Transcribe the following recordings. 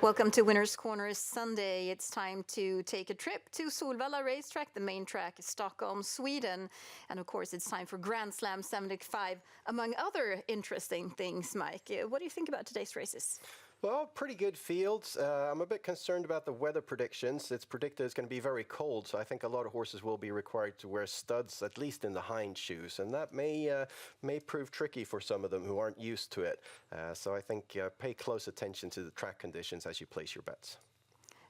Welcome to Winners Corner Sunday. It's time to take a trip to Solvalla racetrack. The main track is Stockholm, Sweden. And of course, it's time for Grand Slam 75, among other interesting things, Mike. What do you think about today's races? Well, pretty good fields. I'm a bit concerned about the weather predictions. It's predicted it's going to be very cold, so I think a lot of horses will be required to wear studs, at least in the hind shoes, and that may prove tricky for some of them who aren't used to it. So I think pay close attention to the track conditions as you place your bets.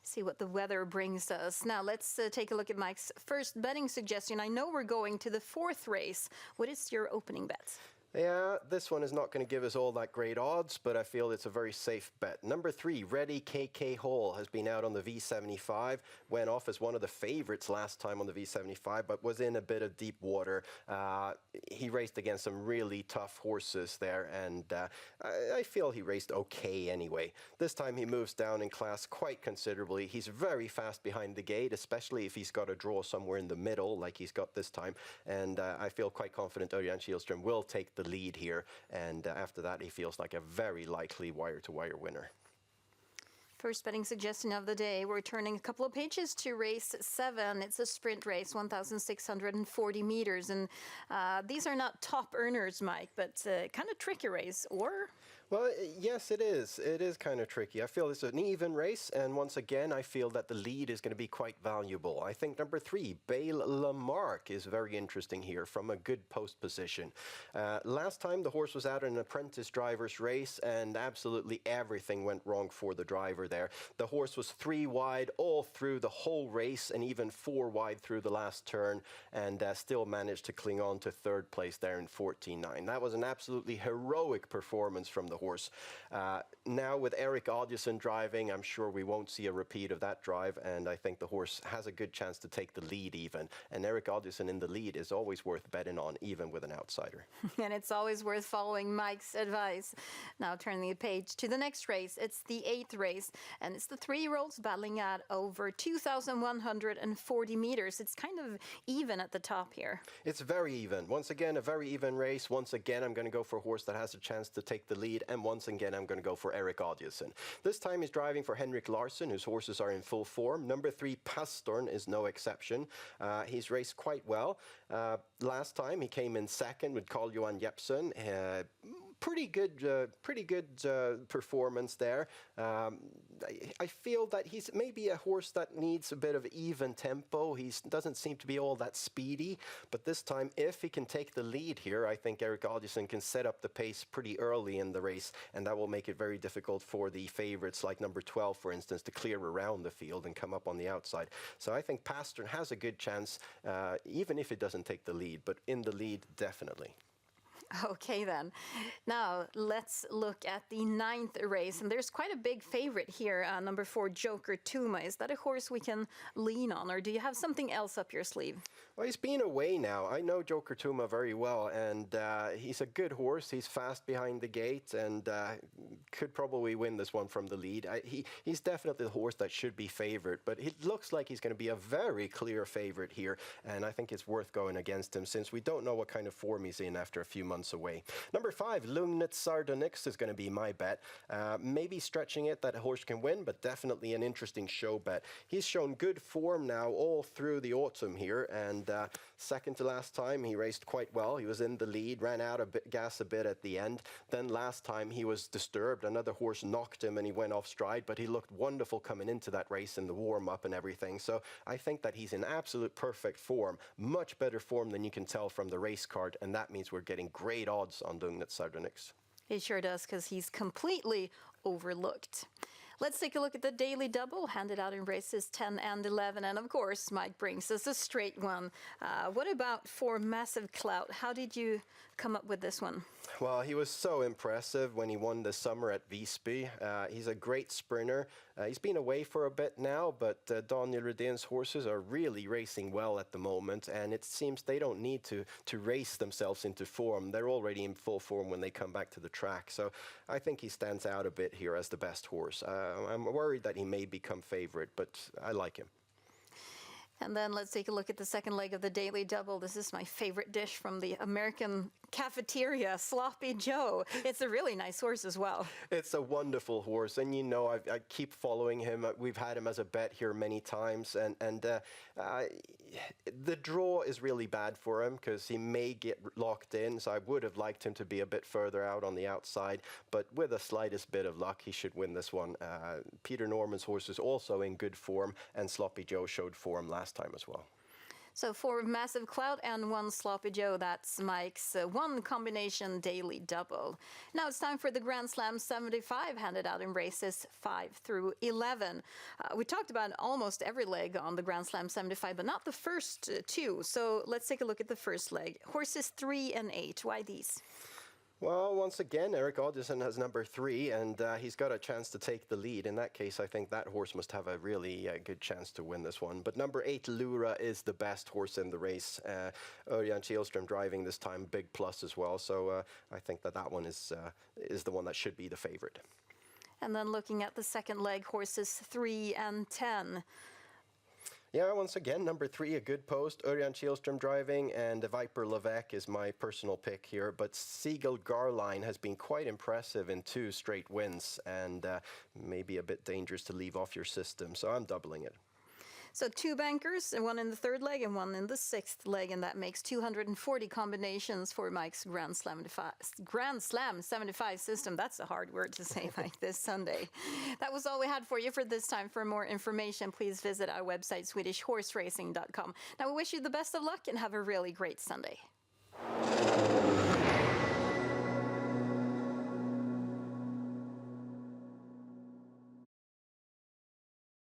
See what the weather brings us. Now let's take a look at Mike's first betting suggestion. I know we're going to the fourth race. What is your opening bet? Yeah, this one is not going to give us all that great odds, but I feel it's a very safe bet. Number 3, Ready KK Hall has been out on the V75, went off as one of the favorites last time on the V75, but was in a bit of deep water. He raced against some really tough horses there, and I feel he raced okay anyway. This time he moves down in class quite considerably. He's very fast behind the gate, especially if he's got a draw somewhere in the middle like he's got this time, and I feel quite confident Örjan Kihlström will take the lead here, and after that he feels like a very likely wire-to-wire winner. First betting suggestion of the day. We're turning a couple of pages to race 7. It's a sprint race, 1,640 meters, and these are not top earners, Mike, but kind of tricky race, or? Well, yes, it is. It is kind of tricky. I feel it's an even race, and once again, I feel that the lead is going to be quite valuable. I think number 3, Bale Lamarck, is very interesting here from a good post position. Last time, the horse was out in an apprentice driver's race, and absolutely everything went wrong for the driver there. The horse was 3 wide all through the whole race, and even 4 wide through the last turn, and still managed to cling on to 3rd place there in 14.9. That was an absolutely heroic performance from the horse. Now with Erik Adielsson driving, I'm sure we won't see a repeat of that drive, and I think the horse has a good chance to take the lead even. And Erik Adielsson in the lead is always worth betting on, even with an outsider. And it's always worth following Mike's advice. Now turning the page to the next race. It's the 8th race, and it's the 3-year-olds battling at over 2,140 meters. It's kind of even at the top here. It's very even. Once again, a very even race. Once again, I'm going to go for a horse that has a chance to take the lead, and once again, I'm going to go for Erik Adielsson. This time he's driving for Henrik Larsson, whose horses are in full form. Number 3, Pastorn, is no exception. He's raced quite well. Last time he came in 2nd with Carl-Johan Jeppsson. Pretty good performance there. I feel that he's maybe a horse that needs a bit of even tempo. He doesn't seem to be all that speedy, but this time, if he can take the lead here, I think Erik Adielsson can set up the pace pretty early in the race, and that will make it very difficult for the favorites like number 12, for instance, to clear around the field and come up on the outside. So I think Pastorn has a good chance, even if it doesn't take the lead, but in the lead, definitely. Okay, then. Now, let's look at the 9th race. And there's quite a big favorite here, number 4, Joker Tuma. Is that a horse we can lean on, or do you have something else up your sleeve? Well, he's been away now. I know Joker Tuma very well, and he's a good horse. He's fast behind the gate and could probably win this one from the lead. He's definitely the horse that should be favored, but it looks like he's going to be a very clear favorite here, and I think it's worth going against him since we don't know what kind of form he's in after a few months away. Number 5, Lugnet Sardonyx, is going to be my bet. Maybe stretching it that a horse can win, but definitely an interesting show bet. He's shown good form now all through the autumn here, and second to last time he raced quite well. He was in the lead, ran out of gas a bit at the end. Then last time he was disturbed. Another horse knocked him and he went off stride, but he looked wonderful coming into that race in the warm-up and everything. So I think that he's in absolute perfect form, much better form than you can tell from the race card, and that means we're getting great odds on Lugnet Sardonyx. It sure does, because he's completely overlooked. Let's take a look at the daily double handed out in races 10 and 11. And of course, Mike brings us a straight one. What about for Massive Clout? How did you come up with this one? Well, he was so impressive when he won this summer at Visby. He's a great sprinter. He's been away for a bit now, but Daniel Redén's horses are really racing well at the moment, and it seems they don't need to race themselves into form. They're already in full form when they come back to the track. So I think he stands out a bit here as the best horse. I'm worried that he may become favorite, but I like him. And then let's take a look at the second leg of the daily double. This is my favorite dish from the American cafeteria, Sloppy Joe. It's a really nice horse as well. It's a wonderful horse, and you know, I keep following him. We've had him as a bet here many times, and the draw is really bad for him because he may get locked in. So I would have liked him to be a bit further out on the outside, but with the slightest bit of luck, he should win this one. Peter Norman's horse is also in good form, and Sloppy Joe showed form last time as well. So 4 Massive Cloud and 1 Sloppy Joe, that's Mike's 1 combination daily double. Now it's time for the Grand Slam 75 handed out in races 5 through 11. We talked about almost every leg on the Grand Slam 75, but not the first 2. So let's take a look at the first leg. Horses 3 and 8, why these? Well, once again, Eric Oddison has number 3, and he's got a chance to take the lead. In that case, I think that horse must have a really good chance to win this one. But number 8, Lura, is the best horse in the race. Örjan Kihlström driving this time, big plus as well. So I think that one is the one that should be the favorite. And then looking at the second leg, horses 3 and 10. Yeah, once again, number 3, a good post. Örjan Kihlström driving, and Viper Levesque is my personal pick here. But Siegel Garline has been quite impressive in 2 straight wins, and maybe a bit dangerous to leave off your system. So I'm doubling it. So 2 bankers, and 1 in the third leg and 1 in the 6th leg, and that makes 240 combinations for Mike's Grand Slam 75 system. That's a hard word to say like this Sunday. That was all we had for you for this time. For more information, please visit our website, SwedishHorseRacing.com. Now we wish you the best of luck and have a really great Sunday.